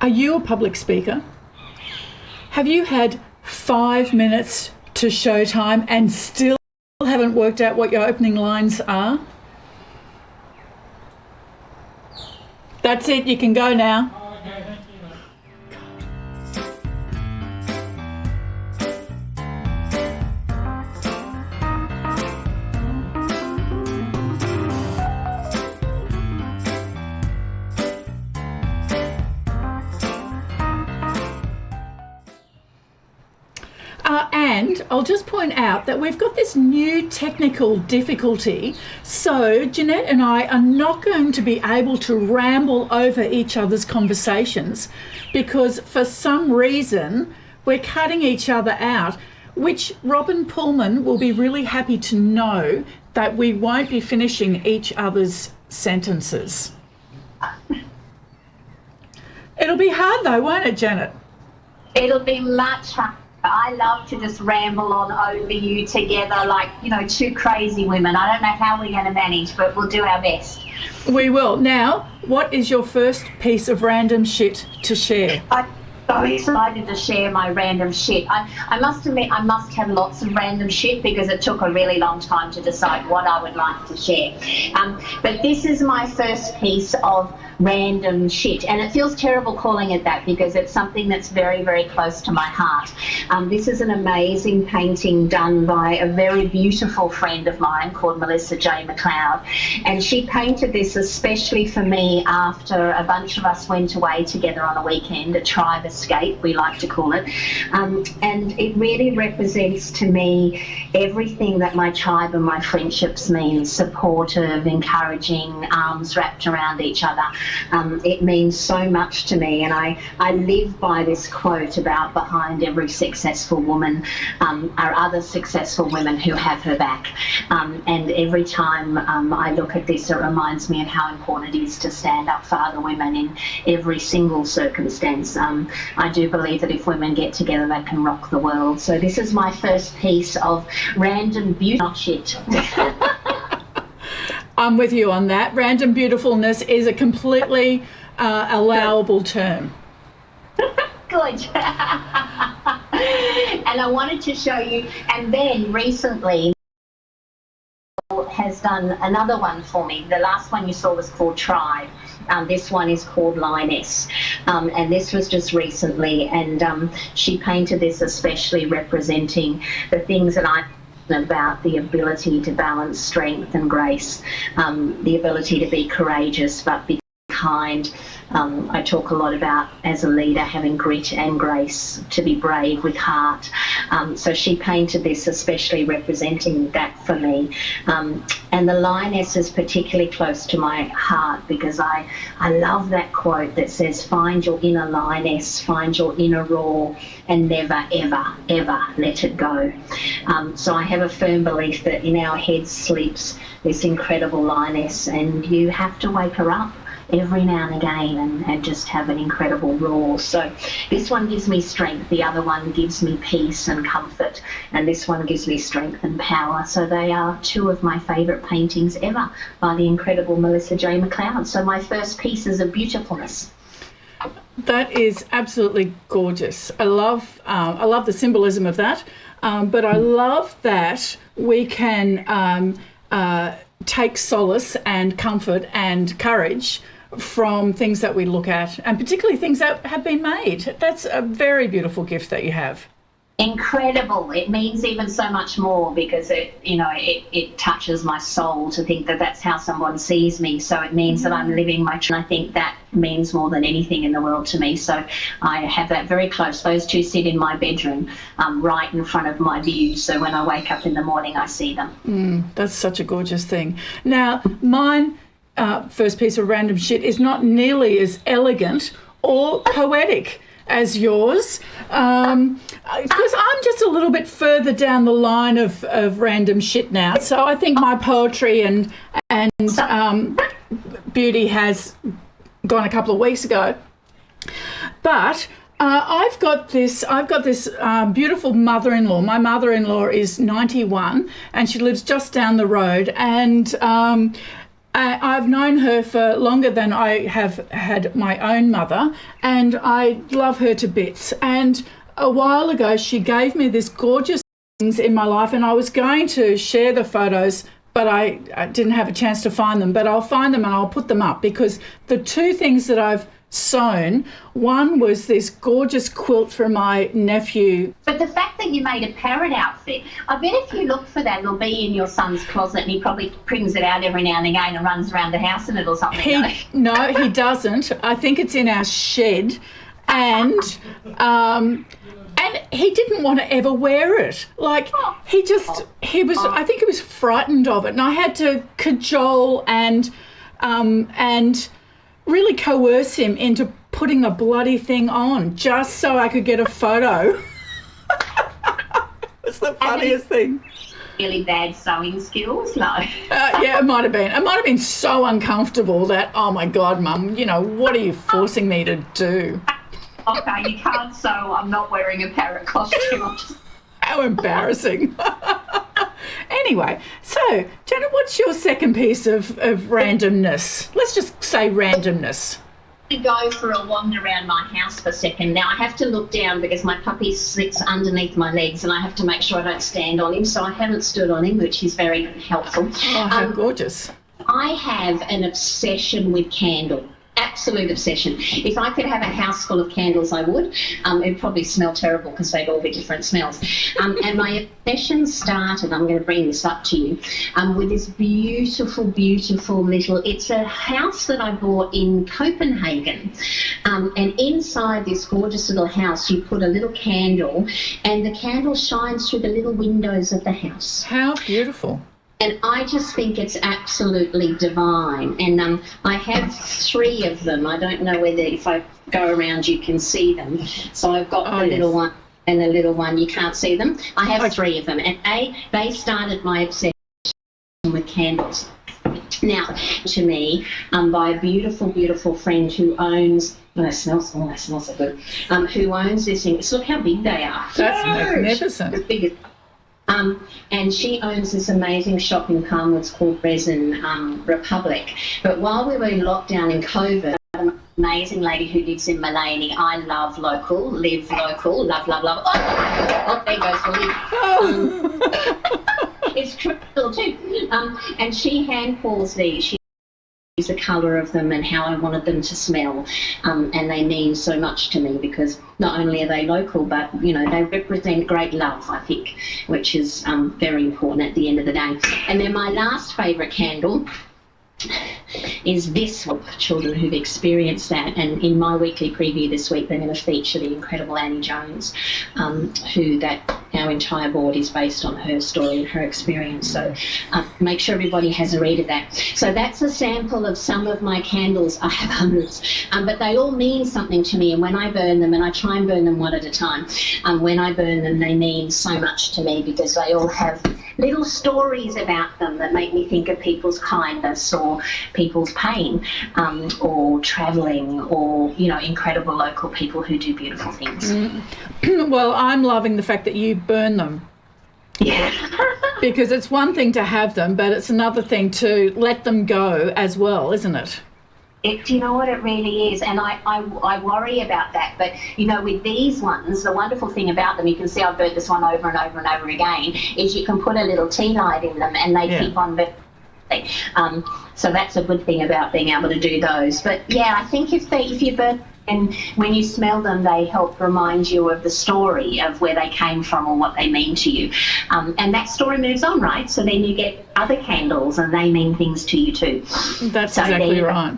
Are you a public speaker? Have you had 5 minutes to showtime and still haven't worked out what your opening lines are? That's it, you can go now. Okay, thank you. And I'll just point out that we've got this new technical difficulty. So Jeanette and I are not going to be able to ramble over each other's conversations because for some reason we're cutting each other out, which Robin Pullman will be really happy to know that we won't be finishing each other's sentences. It'll be hard though, won't it, Janet? It'll be much harder. I love to just ramble on over you together like, two crazy women. I don't know how we're going to manage, but we'll do our best. We will. Now, what is your first piece of random shit to share? I'm so excited to share my random shit. I must admit, I must have lots of random shit because it took a really long time to decide what I would like to share. But this is my first piece of random shit, and it feels terrible calling it that because it's something that's very, very close to my heart. This is an amazing painting done by a very beautiful friend of mine called Melissa J. McLeod, and she painted this especially for me after a bunch of us went away together on a weekend, a tribe escape we like to call it, and it really represents to me everything that my tribe and my friendships mean: supportive, encouraging, arms wrapped around each other. It means so much to me, and I live by this quote about behind every successful woman are other successful women who have her back. And every time I look at this, it reminds me of how important it is to stand up for other women in every single circumstance. I do believe that if women get together, they can rock the world. So this is my first piece of random beauty. Not shit. I'm with you on that. Random beautifulness is a completely allowable term. Good. And I wanted to show you, and then recently has done another one for me. The last one you saw was called Tribe. This one is called Lioness, and this was just recently, and she painted this especially representing the things that I about the ability to balance strength and grace, the ability to be courageous but be kind. I talk a lot about, as a leader, having grit and grace, to be brave with heart. So she painted this especially representing that for me. And the lioness is particularly close to my heart because I love that quote that says, "Find your inner lioness, find your inner roar, and never, ever, ever let it go." So I have a firm belief that in our heads sleeps this incredible lioness, and you have to wake her up every now and again and just have an incredible roar. So this one gives me strength, the other one gives me peace and comfort, and this one gives me strength and power. So they are two of my favourite paintings ever by the incredible Melissa J. McLeod. So my first pieces of beautifulness. That is absolutely gorgeous. I love the symbolism of that, but I love that we can take solace and comfort and courage from things that we look at, and particularly things that have been made. That's a very beautiful gift that you have. Incredible. It means even so much more because it touches my soul to think that that's how someone sees me. So it means that I'm living my truth. I think that means more than anything in the world to me. So I have that very close. Those two sit in my bedroom, right in front of my view. So when I wake up in the morning, I see them. That's such a gorgeous thing. Now, mine first piece of random shit is not nearly as elegant or poetic as yours, because I'm just a little bit further down the line of random shit now. So I think my poetry and beauty has gone a couple of weeks ago. But I've got this beautiful mother-in-law. My mother-in-law is 91 and she lives just down the road, and I've known her for longer than I have had my own mother, and I love her to bits. And a while ago, she gave me this gorgeous things in my life, and I was going to share the photos, but I didn't have a chance to find them. But I'll find them and I'll put them up, because the two things that I've sewn, one was this gorgeous quilt for my nephew. But the fact that you made a parrot outfit, I bet if you look for that, it'll be in your son's closet, and he probably brings it out every now and again and runs around the house in it or something. No, he doesn't. I think it's in our shed, and he didn't want to ever wear it. Like, I think he was frightened of it, and I had to cajole and really coerce him into putting the bloody thing on just so I could get a photo. It's the funniest thing. Really bad sewing skills? No. Yeah, it might have been. It might have been so uncomfortable that, oh my God, Mum, what are you forcing me to do? Okay, you can't sew. I'm not wearing a parrot costume. How embarrassing. Anyway, so, Janet, what's your second piece of randomness? Let's just say randomness. I go for a wander around my house for a second. Now, I have to look down because my puppy sits underneath my legs, and I have to make sure I don't stand on him, so I haven't stood on him, which is very helpful. Oh, how gorgeous. I have an obsession with candles. Absolute obsession. If I could have a house full of candles, I would. It'd probably smell terrible because they'd all be different smells. And my obsession started, I'm going to bring this up to you, with this beautiful, beautiful little, it's a house that I bought in Copenhagen. And inside this gorgeous little house, you put a little candle, and the candle shines through the little windows of the house. How beautiful. And I just think it's absolutely divine. And I have 3 of them. I don't know whether if I go around you can see them. So I've got the little one and the little one. You can't see them. I have 3 of them. And they started my obsession with candles. Now, to me, by a beautiful, beautiful friend who owns, that smells so good, who owns this thing. So look how big they are. That's magnificent. As big as, and she owns this amazing shop in Palmwoods called Resin Republic. But while we were in lockdown in COVID, an amazing lady who lives in Mullaney. I love local, live local, love, love, love. Oh, there goes the lid. It's crystal too. And she hand pulls these. She the colour of them and how I wanted them to smell, and they mean so much to me because not only are they local, but they represent great love, I think, which is very important at the end of the day. And then my last favourite candle is this for children who've experienced that, and in my weekly preview this week they're going to feature the incredible Annie Jones, who our entire board is based on her story and her experience, so make sure everybody has a read of that. So that's a sample of some of my candles. I have hundreds, but they all mean something to me, and when I burn them, and I try and burn them one at a time, when I burn them they mean so much to me because they all have little stories about them that make me think of people's kindness or people's pain, or travelling, or incredible local people who do beautiful things. Well, I'm loving the fact that you burn them. Yeah. Because it's one thing to have them, but it's another thing to let them go as well, isn't it? Do you know what it really is? And I worry about that. But, with these ones, the wonderful thing about them, you can see I've burnt this one over and over and over again, is you can put a little tea light in them and they keep on burning. So that's a good thing about being able to do those. But, yeah, I think if you burn and when you smell them, they help remind you of the story of where they came from or what they mean to you. And that story moves on, right? So then you get other candles and they mean things to you too. That's exactly right.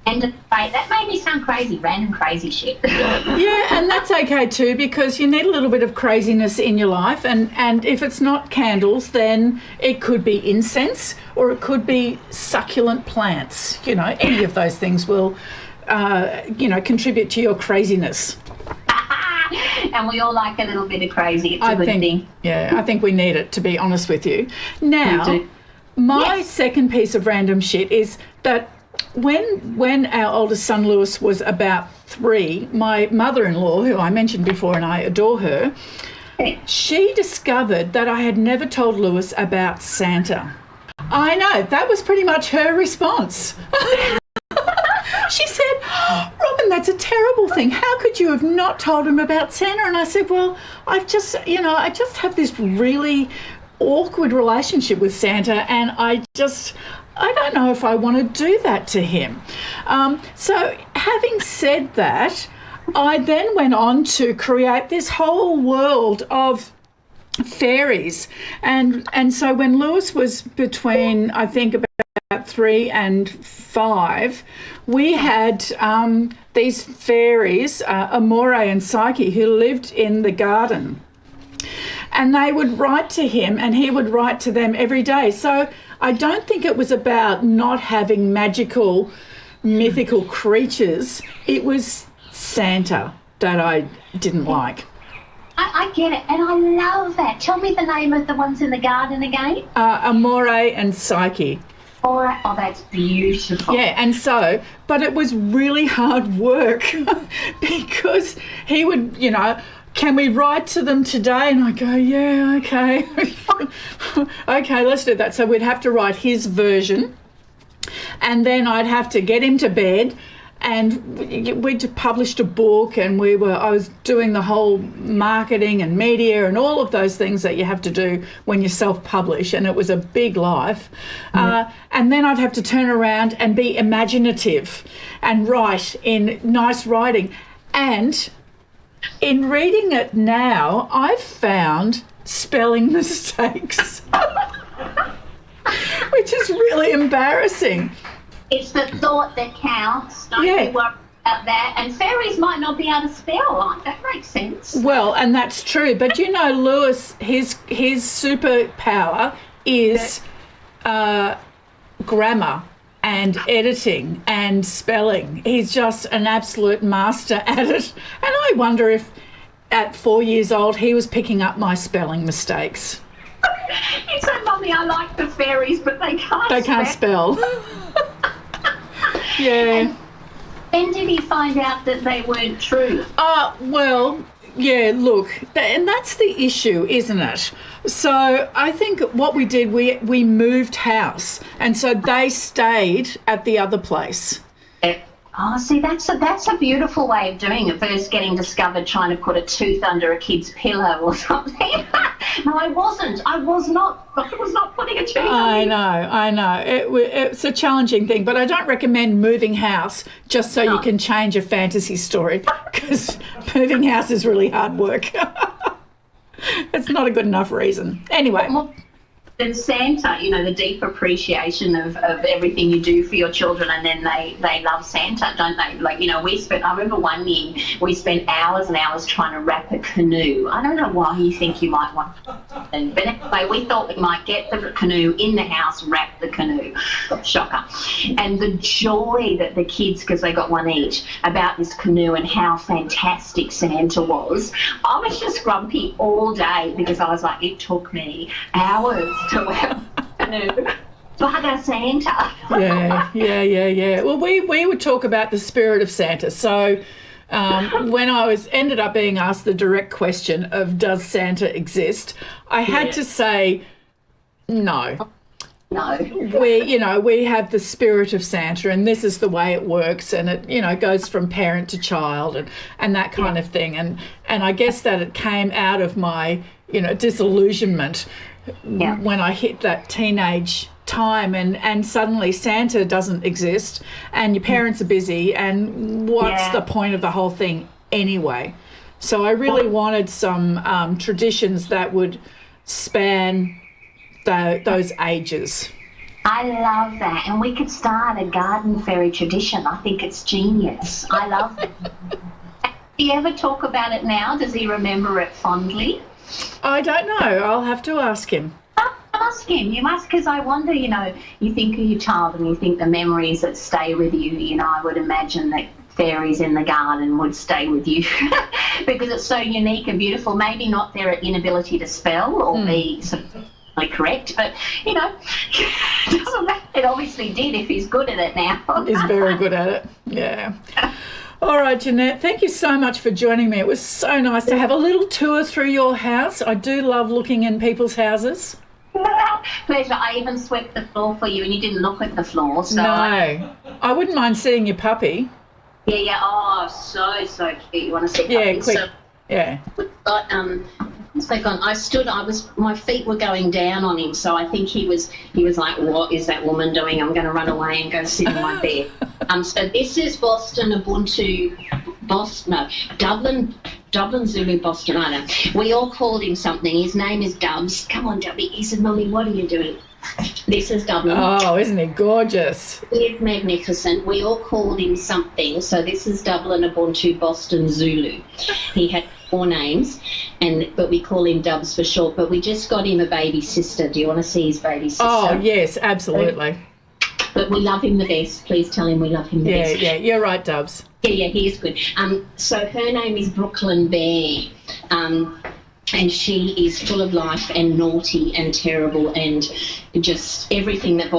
And that made me sound crazy, random crazy shit. Yeah, and that's okay too, because you need a little bit of craziness in your life, and if it's not candles, then it could be incense or it could be succulent plants. Any of those things will contribute to your craziness. And we all like a little bit of crazy. It's a good thing. Yeah, I think we need it, to be honest with you. Now, my second piece of random shit is that when our oldest son Lewis was about 3, my mother-in-law, who I mentioned before and I adore her, she discovered that I had never told Lewis about Santa. I know. That was pretty much her response. She said, Robin, that's a terrible thing. How could you have not told him about Santa? And I said, well, I just have this really awkward relationship with Santa, and I don't know if I want to do that to him. So having said that, I then went on to create this whole world of fairies. And so when Lewis was between, I think, about 3 and 5, we had these fairies, Amore and Psyche, who lived in the garden. And they would write to him and he would write to them every day. So I don't think it was about not having magical, mythical creatures. It was Santa that I didn't like. I get it, and I love that. Tell me the name of the ones in the garden again. Amore and Psyche. All right. Oh, that's beautiful. Yeah, and so, but it was really hard work because he would, can we write to them today? And I go, yeah, okay. Okay, let's do that. So we'd have to write his version, and then I'd have to get him to bed. And we'd published a book, and I was doing the whole marketing and media and all of those things that you have to do when you self-publish, and it was a big life. And then I'd have to turn around and be imaginative and write in nice writing. And in reading it now, I've found spelling mistakes, which is really embarrassing. It's the thought that counts. Don't be worried about that. And fairies might not be able to spell. That makes sense. Well, and that's true. But Lewis, his superpower is grammar and editing and spelling. He's just an absolute master at it. And I wonder if at 4 years old he was picking up my spelling mistakes. You said, Mummy, I like the fairies, but they can't spell. Yeah. And when did he find out that they weren't true? Well, yeah, look, and that's the issue, isn't it? So I think what we did, we moved house, and so they stayed at the other place. Oh, see, that's a beautiful way of doing it. First getting discovered trying to put a tooth under a kid's pillow or something. No, I wasn't. I was not putting a tooth under. I know. It's a challenging thing, but I don't recommend moving house just so you can change a fantasy story, because moving house is really hard work. It's not a good enough reason. Anyway. And Santa, the deep appreciation of everything you do for your children, and then they love Santa, don't they? I remember one year we spent hours and hours trying to wrap a canoe. I don't know why you think you might want to, but anyway, we thought we might get the canoe in the house, wrap the canoe. Shocker. And the joy that the kids, because they got one each, about this canoe and how fantastic Santa was. I was just grumpy all day because I was like, it took me hours to wrap a canoe. Bugger Santa. Yeah. Well, we would talk about the spirit of Santa. So when I ended up being asked the direct question of does Santa exist, I had to say no. No. We have the spirit of Santa, and this is the way it works, and it goes from parent to child and that kind of thing. And I guess that it came out of my disillusionment when I hit that teenage time, and suddenly Santa doesn't exist and your parents are busy, and what's the point of the whole thing anyway? So I really wanted some traditions that would span those ages. I love that, and we could start a garden fairy tradition. I think it's genius. I love it. Do you ever talk about it now? Does he remember it fondly? I don't know. I'll have to ask him. Ask him. You must, because I wonder, you think of your child and you think the memories that stay with you, I would imagine that fairies in the garden would stay with you because it's so unique and beautiful. Maybe not their inability to spell or be correct, but doesn't matter. It obviously did if he's good at it now. He's very good at it. Yeah. All right, Jeanette, thank you so much for joining me. It was so nice to have a little tour through your house. I do love looking in people's houses. Pleasure. I even swept the floor for you and you didn't look at the floor. So No. I wouldn't mind seeing your puppy. Yeah. Oh, so cute. You want to see? Yeah, puppy? quick. So, Yeah. my feet were going down on him, so I think he was like, what is that woman doing? I'm going to run away and go sit in my bed. So this is Dublin Zulu Boston Islander. We all called him something. His name is Dubs. Come on, Dubby. He said, Mummy, what are you doing? This is Dublin. Oh, isn't he gorgeous? He is magnificent. We all called him something. So this is Dublin Ubuntu Boston Zulu. He had 4 names, but we call him Dubs for short. But we just got him a baby sister. Do you want to see his baby sister? Oh, yes, absolutely. But we love him the best. Please tell him we love him the best. Yeah, you're right, Dubs. Yeah, he is good. So her name is Brooklyn Bear. And she is full of life and naughty and terrible and just everything that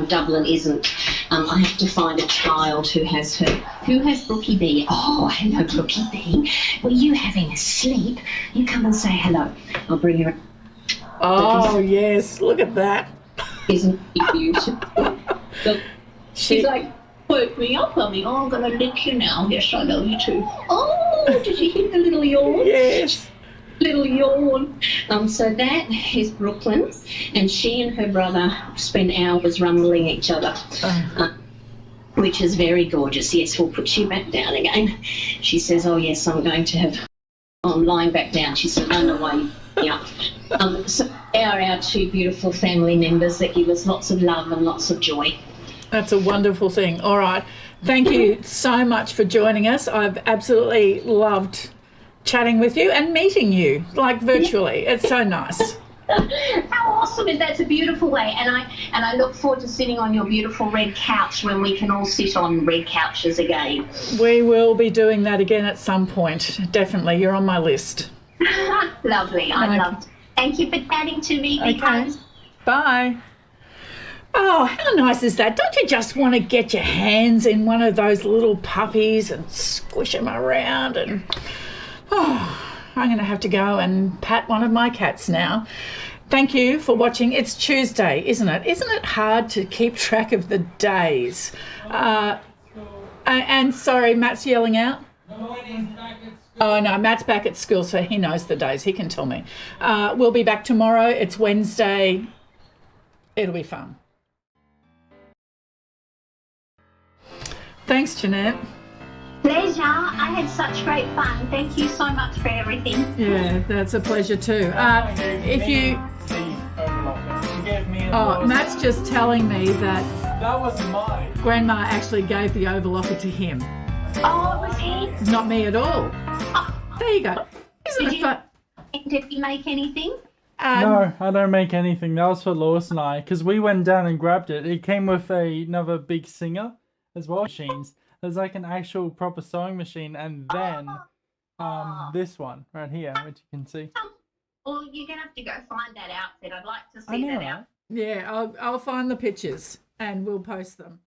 Dublin isn't. I have to find a child who has her. Who has Brookie B? Oh, hello, Brookie B. Were you having a sleep? You come and say hello. I'll bring her. Oh, yes, look at that. Isn't she beautiful? Look, she's like, woke me up, Mummy. Oh, I'm going to lick you now. Yes, I love you too. Oh, did you hear the little yawn? Yes. Little yawn. So that is Brooklyn, and she and her brother spend hours rumbling each other, which is very gorgeous. Yes, we'll put you back down again. She says, oh, yes, I'm lying back down. She said, run away. Yeah. So they are our 2 beautiful family members that give us lots of love and lots of joy. That's a wonderful thing. All right. Thank you so much for joining us. I've absolutely loved chatting with you and meeting you, like virtually. It's so nice. How awesome is that? It's a beautiful way, and I look forward to sitting on your beautiful red couch when we can all sit on red couches again. We will be doing that again at some point. Definitely. You're on my list. Lovely. I loved it. Thank you for chatting to me. Okay. Bye. Oh, how nice is that? Don't you just want to get your hands in one of those little puppies and squish them around and... Oh, I'm going to have to go and pat one of my cats now. Thank you for watching. It's Tuesday, isn't it? Isn't it hard to keep track of the days? And sorry, Matt's yelling out. Oh, no, Matt's back at school, so he knows the days. He can tell me. We'll be back tomorrow. It's Wednesday. It'll be fun. Thanks, Jeanette. Pleasure. I had such great fun. Thank you so much for everything. Yeah, that's a pleasure too. If you... Oh, Matt's just telling me that was mine. Grandma actually gave the overlocker to him. Oh, was he? Not me at all. Oh. There you go. Isn't it fun? Did he make anything? No, I don't make anything. That was for Lois and I, because we went down and grabbed it. It came with another big singer as well. Machines. There's like an actual proper sewing machine, and then this one right here, which you can see. Well, you're gonna have to go find that outfit. I'd like to see that out. Yeah, I'll find the pictures and we'll post them.